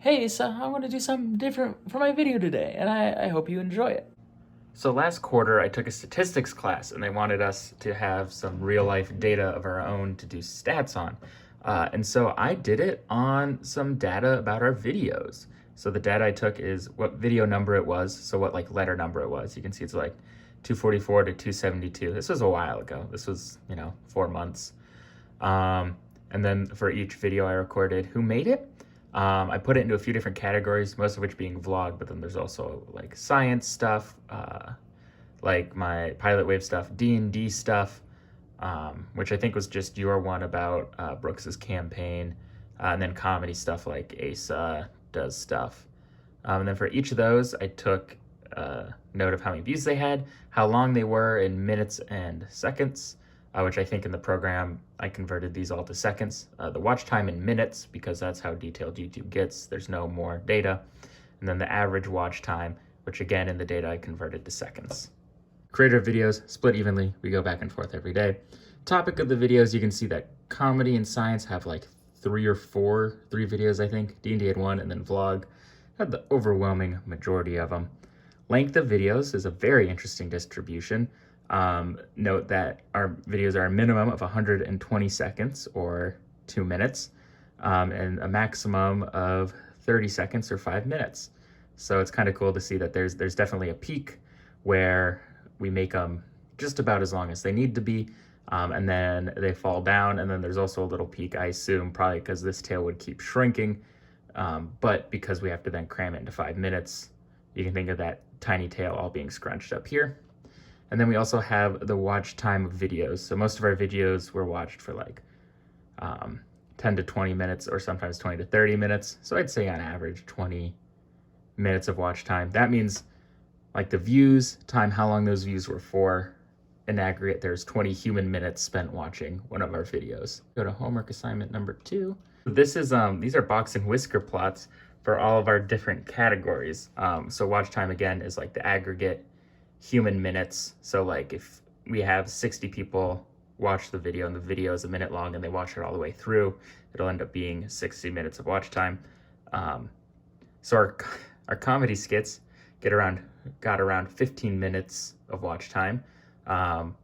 hey, so I want to do something different for my video today, and I hope you enjoy it. So last quarter, I took a statistics class, and they wanted us to have some real-life data of our own to do stats on. And so I did it on some data about our videos. So the data I took is what video number it was, so what like letter number it was. You can see it's like 244 to 272. This was a while ago. This was, 4 months. And then for each video I recorded who made it. I put it into a few different categories, most of which being vlog, but then there's also like science stuff, like my pilot wave stuff, D&D stuff, which I think was just your one about Brooks's campaign, and then comedy stuff like Asa does stuff. And then for each of those, I took note of how many views they had, how long they were in minutes and seconds, which I think in the program, I converted these all to seconds. The watch time in minutes, because that's how detailed YouTube gets. There's no more data. And then the average watch time, which again, in the data, I converted to seconds. Creator videos, split evenly. We go back and forth every day. Topic of the videos, you can see that comedy and science have like three videos, I think. D&D had one, and then vlog had the overwhelming majority of them. Length of videos is a very interesting distribution. Note that our videos are a minimum of 120 seconds or 2 minutes, and a maximum of 30 seconds or 5 minutes. So it's kind of cool to see that there's definitely a peak where we make them just about as long as they need to be, and then they fall down, and then there's also a little peak, I assume, probably because this tail would keep shrinking, but because we have to then cram it into 5 minutes, you can think of that tiny tail all being scrunched up here. And then we also have the watch time of videos. So most of our videos were watched for like 10 to 20 minutes or sometimes 20 to 30 minutes. So I'd say on average 20 minutes of watch time. That means like the views, time, how long those views were for. In aggregate, there's 20 human minutes spent watching one of our videos. Go to homework assignment number 2. This is these are box and whisker plots for all of our different categories. So watch time again is like the aggregate human minutes. So like if we have 60 people watch the video and the video is a minute long and they watch it all the way through, it'll end up being 60 minutes of watch time. So our comedy skits got around 15 minutes of watch time. And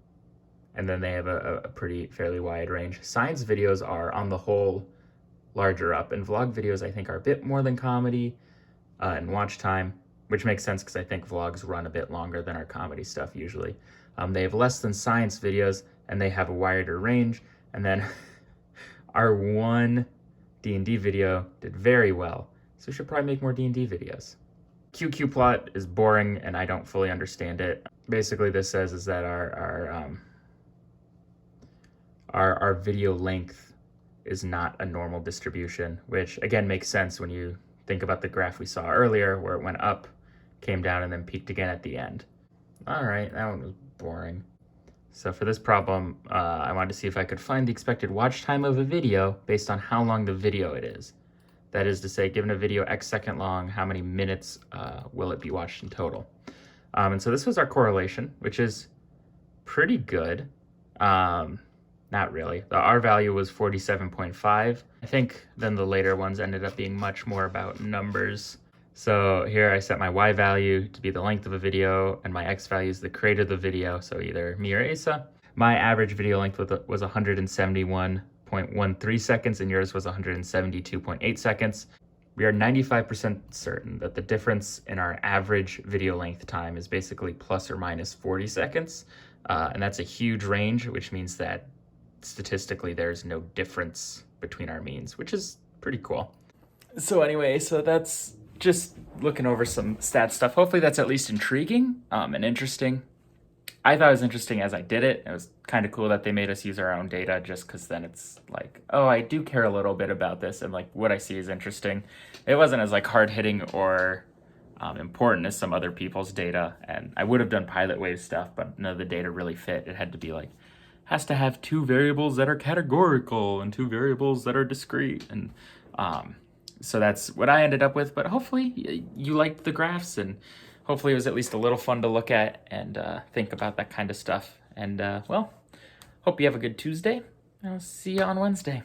then they have a fairly wide range. Science videos are on the whole larger up, and vlog videos I think are a bit more than comedy in watch time, which makes sense because I think vlogs run a bit longer than our comedy stuff usually. They have less than science videos, and they have a wider range. And then our one D&D video did very well, so we should probably make more D&D videos. QQ plot is boring, and I don't fully understand it. Basically, this says is that our video length is not a normal distribution, which again makes sense when you think about the graph we saw earlier where it went up, came down, and then peaked again at the end. All right, that one was boring. So for this problem, I wanted to see if I could find the expected watch time of a video based on how long the video it is. That is to say, given a video X second long, how many minutes will it be watched in total? And so this was our correlation, which is pretty good. Not really. The R value was 47.5. I think then the later ones ended up being much more about numbers. So here I set my Y value to be the length of a video, and my X value is the creator of the video, so either me or Asa. My average video length was 171.13 seconds, and yours was 172.8 seconds. We are 95% certain that the difference in our average video length time is basically plus or minus 40 seconds. And that's a huge range, which means that statistically there's no difference between our means, which is pretty cool. So anyway, so that's just looking over some stat stuff. Hopefully that's at least intriguing and interesting. I thought it was interesting as I did it. It was kind of cool that they made us use our own data, just because then it's like, oh, I do care a little bit about this, and like what I see is interesting. It wasn't as like hard-hitting or important as some other people's data, and I would have done pilot wave stuff, but none of the data really fit. It had to be like, has to have 2 variables that are categorical and 2 variables that are discrete, and so that's what I ended up with. But hopefully you liked the graphs, and hopefully it was at least a little fun to look at and think about that kind of stuff. And well, hope you have a good Tuesday. I'll see you on Wednesday.